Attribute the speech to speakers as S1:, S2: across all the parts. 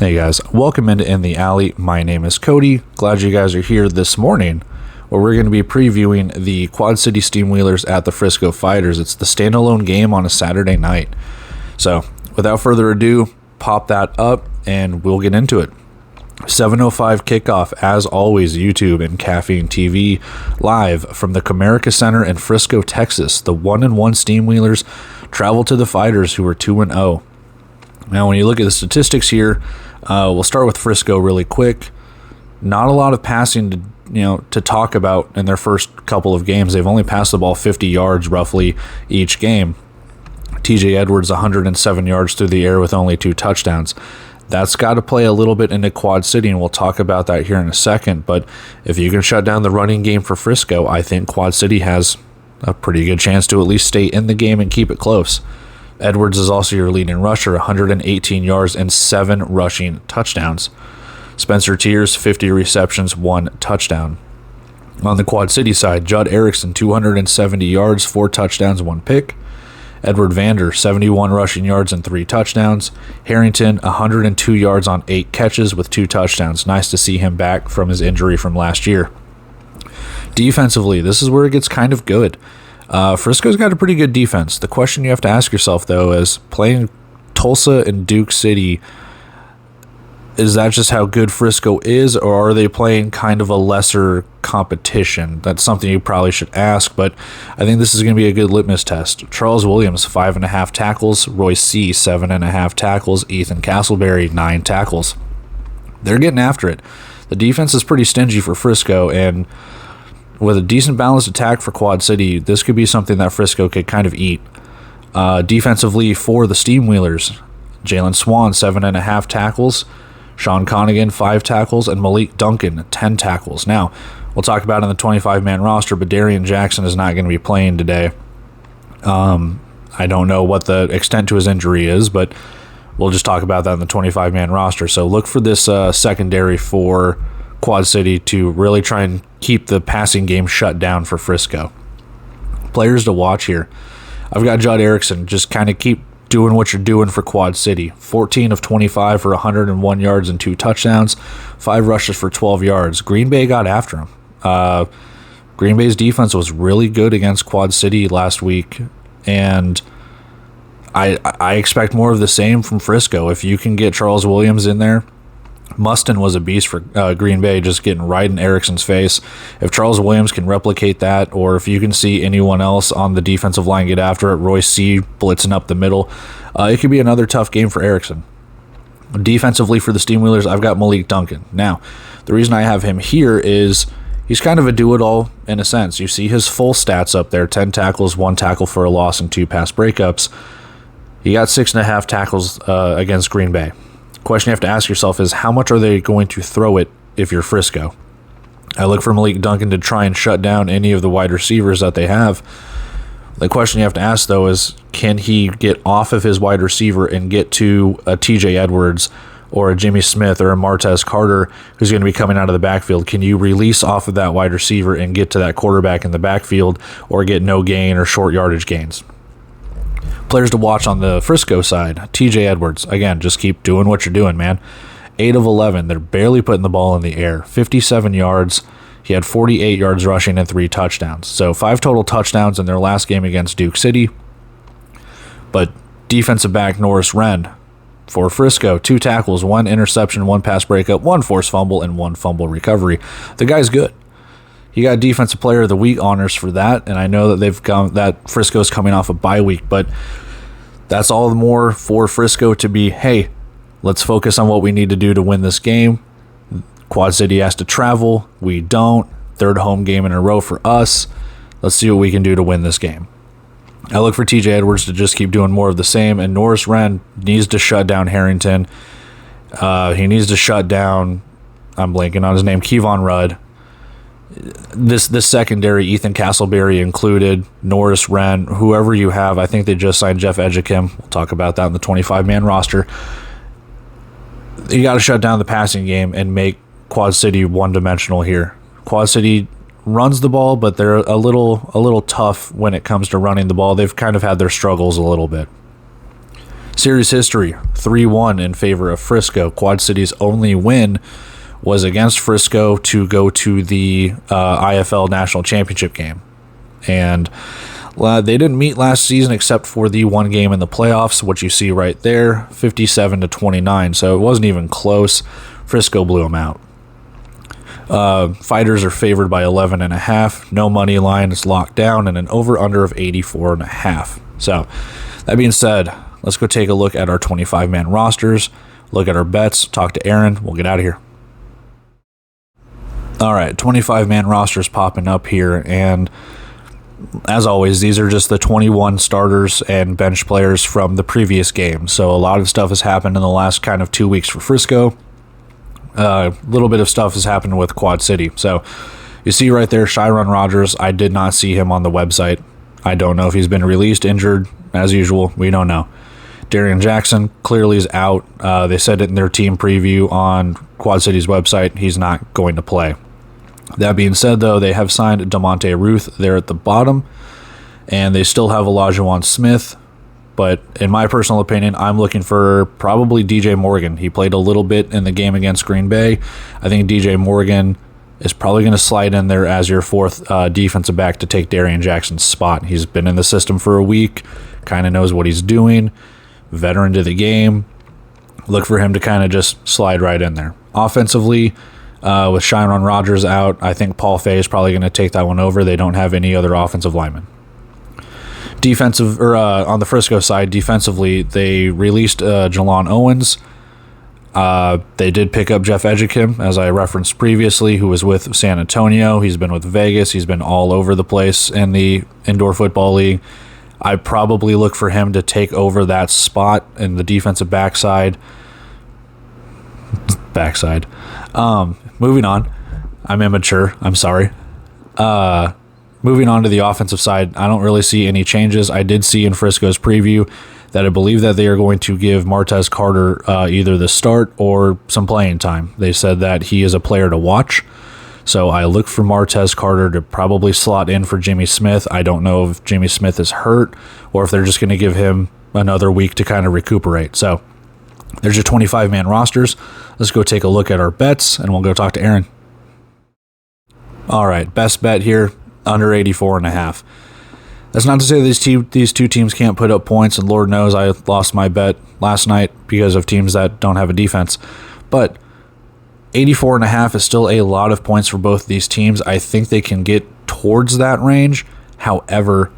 S1: Hey guys, welcome into In the Alley. My name is Cody. Glad you guys are here this morning, where we're going to be previewing the Quad City Steamwheelers at the Frisco Fighters. It's the standalone game on a Saturday night. So, without further ado, pop that up and we'll get into it. 7:05 kickoff, as always, YouTube and Caffeine TV, live from the Comerica Center in Frisco, Texas. The 1-1 Steamwheelers travel to the Fighters, who are 2-0. Now, when you look at the statistics here, we'll start with Frisco really quick. Not a lot of passing to talk about in their first couple of games. They've only passed the ball 50 yards roughly each game. TJ Edwards 107 yards through the air with only 2 touchdowns. That's got to play a little bit into Quad City, and we'll talk about that here in a second. But if you can shut down the running game for Frisco, I think Quad City has a pretty good chance to at least stay in the game and keep it close. Edwards is also your leading rusher, 118 yards and 7 rushing touchdowns. Spencer Tiers, 50 receptions, 1 touchdown. On the Quad City side, Judd Erickson, 270 yards, 4 touchdowns, 1 pick. Edward Vander, 71 rushing yards and 3 touchdowns. Harrington, 102 yards on 8 catches with 2 touchdowns. Nice to see him back from his injury from last year. Defensively, this is where it gets kind of good. Frisco's got a pretty good defense. The question you have to ask yourself, though, is playing Tulsa and Duke City, is that just how good Frisco is, or are they playing kind of a lesser competition? That's something you probably should ask, but I think this is going to be a good litmus test. Charles Williams, 5.5 tackles. Royce C., 7.5 tackles. Ethan Castleberry, 9 tackles. They're getting after it. The defense is pretty stingy for Frisco, and with a decent balanced attack for Quad City, this could be something that Frisco could kind of eat. Defensively for the Steamwheelers, Jalen Swan, 7.5 tackles. Sean Connigan, 5 tackles, and Malik Duncan, 10 tackles. Now, we'll talk about it in the 25-man roster, but Darian Jackson is not going to be playing today. I don't know what the extent to his injury is, but we'll just talk about that in the 25-man roster. So look for this secondary for Quad City to really try and keep the passing game shut down for Frisco. Players to watch here. I've got Judd Erickson. Just kind of keep doing what you're doing for Quad City. 14 of 25 for 101 yards and 2 touchdowns, 5 rushes for 12 yards. Green Bay got after him. Green Bay's defense was really good against Quad City last week, and I expect more of the same from Frisco. If you can get Charles Williams in there, Mustin was a beast for Green Bay, just getting right in Erickson's face. If Charles Williams can replicate that, or if you can see anyone else on the defensive line get after it, Royce C. blitzing up the middle, it could be another tough game for Erickson. Defensively for the Steamwheelers, I've got Malik Duncan. Now, the reason I have him here is he's kind of a do-it-all in a sense. You see his full stats up there, 10 tackles, 1 tackle for a loss, and 2 pass breakups. He got 6.5 tackles against Green Bay. Question you have to ask yourself is, how much are they going to throw it if you're Frisco? I look for Malik Duncan to try and shut down any of the wide receivers that they have. The question you have to ask, though, is can he get off of his wide receiver and get to a TJ Edwards or a Jimmy Smith or a Martez Carter who's going to be coming out of the backfield? Can you release off of that wide receiver and get to that quarterback in the backfield, or get no gain or short yardage gains? Players to watch on the Frisco side, TJ Edwards. Again, just keep doing what you're doing, man. 8 of 11. They're barely putting the ball in the air. 57 yards. He had 48 yards rushing and 3 touchdowns. So 5 total touchdowns in their last game against Duke City. But defensive back Norris Wren for Frisco, 2 tackles, 1 interception, 1 pass breakup, 1 forced fumble, and 1 fumble recovery. The guy's good. He got Defensive Player of the Week honors for that, and I know that that Frisco's coming off a bye week, but that's all the more for Frisco to be, hey, let's focus on what we need to do to win this game. Quad City has to travel. We don't. 3rd home game in a row for us. Let's see what we can do to win this game. I look for TJ Edwards to just keep doing more of the same, and Norris Wren needs to shut down Harrington. He needs to shut down, I'm blanking on his name, Kevon Rudd. This secondary, Ethan Castleberry included, Norris Wren, whoever you have. I think they just signed Jeff Edgecombe. We'll talk about that in the 25-man roster. You got to shut down the passing game and make Quad City one-dimensional here. Quad City runs the ball, but they're a little tough when it comes to running the ball. They've kind of had their struggles a little bit. Series history, 3-1 in favor of Frisco. Quad City's only win was against Frisco to go to the IFL National Championship game. And they didn't meet last season except for the one game in the playoffs, what you see right there, 57-29. So it wasn't even close. Frisco blew them out. Fighters are favored by 11.5. No money line is locked down, and an over-under of 84.5. So that being said, let's go take a look at our 25-man rosters, look at our bets, talk to Aaron. We'll get out of here. All right, 25-man rosters popping up here, and as always, these are just the 21 starters and bench players from the previous game. So a lot of stuff has happened in the last kind of 2 weeks for Frisco. A little bit of stuff has happened with Quad City. So you see right there, Chiron Rogers, I did not see him on the website. I don't know if he's been released, injured, as usual. We don't know. Darian Jackson clearly is out. They said it in their team preview on Quad City's website. He's not going to play. That being said, though, they have signed DeMonte Ruth there at the bottom, and they still have Olajuwon Smith. But in my personal opinion, I'm looking for probably DJ Morgan. He played a little bit in the game against Green Bay. I think DJ Morgan is probably going to slide in there as your fourth defensive back to take Darian Jackson's spot. He's been in the system for a week, kind of knows what he's doing, veteran to the game. Look for him to kind of just slide right in there. Offensively, with Chiron Rogers out, I think Paul Fay is probably going to take that one over. They don't have any other offensive linemen. Defensive, or on the Frisco side, defensively, they released Jalon Owens. They did pick up Jeff Edgecombe, as I referenced previously, who was with San Antonio. He's been with Vegas. He's been all over the place in the Indoor Football League. I probably look for him to take over that spot in the defensive backside. Moving on. I'm immature. I'm sorry. Moving on to the offensive side, I don't really see any changes. I did see in Frisco's preview that I believe that they are going to give Martez Carter either the start or some playing time. They said that he is a player to watch. So I look for Martez Carter to probably slot in for Jimmy Smith. I don't know if Jimmy Smith is hurt or if they're just going to give him another week to kind of recuperate. So there's your 25-man rosters. Let's go take a look at our bets, and we'll go talk to Aaron. All right, best bet here, under 84.5. That's not to say these two teams can't put up points, and Lord knows I lost my bet last night because of teams that don't have a defense. But 84.5 is still a lot of points for both these teams. I think they can get towards that range. However,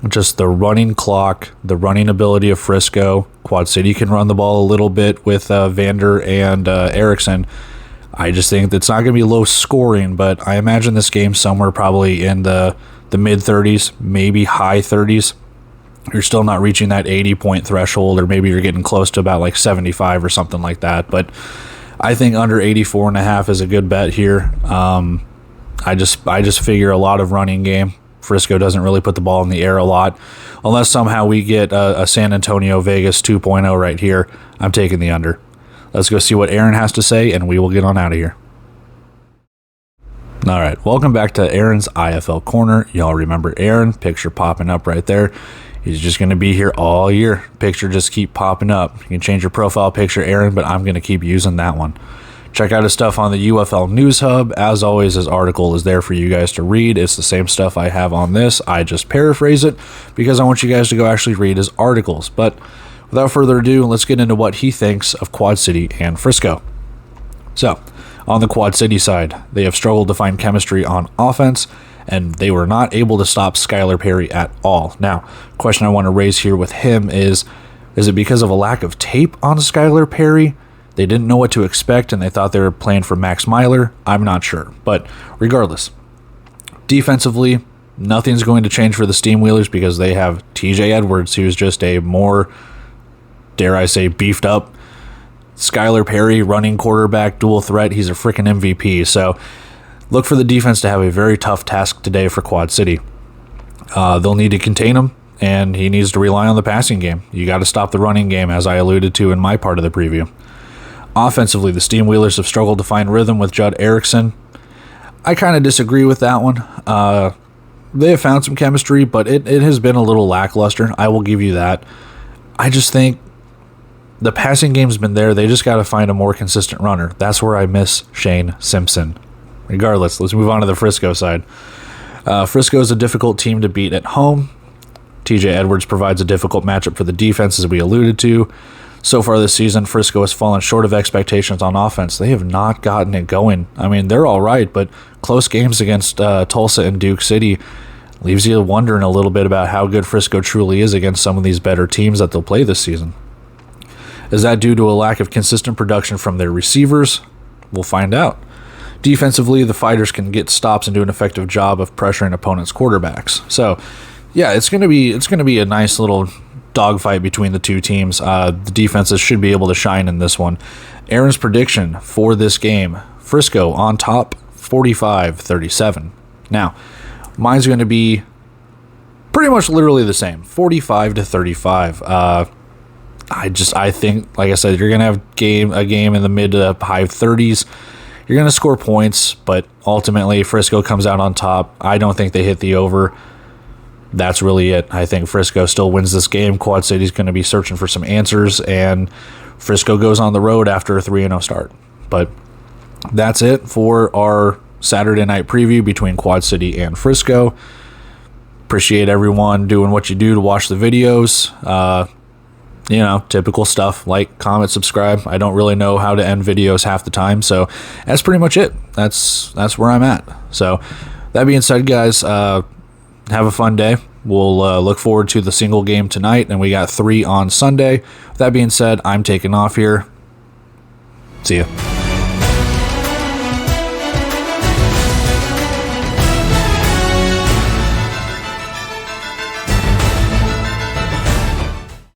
S1: just the running clock, the running ability of Frisco, Quad City can run the ball a little bit with Vander and Erickson. I just think that's not going to be low scoring, but I imagine this game somewhere probably in the mid-30s, maybe high 30s. You're still not reaching that 80-point threshold, or maybe you're getting close to about like 75 or something like that. But I think under 84.5 is a good bet here. I just figure a lot of running game. Frisco doesn't really put the ball in the air a lot. Unless somehow we get a San Antonio Vegas 2.0 right here, I'm taking the under. Let's go see what Aaron has to say, and we will get on out of here. All right, welcome back to Aaron's IFL Corner. Y'all remember Aaron, picture popping up right there. He's just going to be here all year. Picture just keep popping up. You can change your profile picture, Aaron, but I'm going to keep using that one. Check out his stuff on the UFL News Hub. As always, his article is there for you guys to read. It's the same stuff I have on this. I just paraphrase it because I want you guys to go actually read his articles. But without further ado, let's get into what he thinks of Quad City and Frisco. So, on the Quad City side, they have struggled to find chemistry on offense, and they were not able to stop Skylar Perry at all. Now, question I want to raise here with him is it because of a lack of tape on Skylar Perry? They didn't know what to expect, and they thought they were playing for Max Myler? I'm not sure. But regardless, defensively, nothing's going to change for the Steamwheelers because they have TJ Edwards, who's just a more, dare I say, beefed up Skylar Perry, running quarterback, dual threat. He's a freaking MVP. So look for the defense to have a very tough task today for Quad City. They'll need to contain him, and he needs to rely on the passing game. You got to stop the running game, as I alluded to in my part of the preview. Offensively, the Steamwheelers have struggled to find rhythm with Judd Erickson. I kind of disagree with that one. They have found some chemistry, but it has been a little lackluster. I will give you that. I just think The passing game's been there. They just got to find a more consistent runner. That's where I miss Shane Simpson. Regardless, let's move on to the Frisco side. Frisco is a difficult team to beat at home. TJ Edwards provides a difficult matchup for the defense, as we alluded to. So far this season, Frisco has fallen short of expectations on offense. They have not gotten it going. I mean, they're all right, but close games against Tulsa and Duke City leaves you wondering a little bit about how good Frisco truly is against some of these better teams that they'll play this season. Is that due to a lack of consistent production from their receivers? We'll find out. Defensively, the Fighters can get stops and do an effective job of pressuring opponents' quarterbacks. So, yeah, it's gonna be a nice little dogfight between the two teams. The defenses should be able to shine in this one. Aaron's prediction for this game: Frisco on top, 45-37. Now, mine's going to be pretty much literally the same, 45-35. I think, like I said, you're going to have a game in the mid to high 30s. You're going to score points, but ultimately Frisco comes out on top. I don't think they hit the over. That's really it. I think Frisco still wins this game. Quad City's going to be searching for some answers, and Frisco goes on the road after a 3-0 start. But that's it for our Saturday night preview between Quad City and Frisco. Appreciate everyone doing what you do to watch the videos. Typical stuff, like, comment, subscribe. I don't really know how to end videos half the time, so that's pretty much it. That's where I'm at. So that being said, guys, have a fun day. We'll look forward to the single game tonight, and we got 3 on Sunday. With that being said, I'm taking off here. See ya.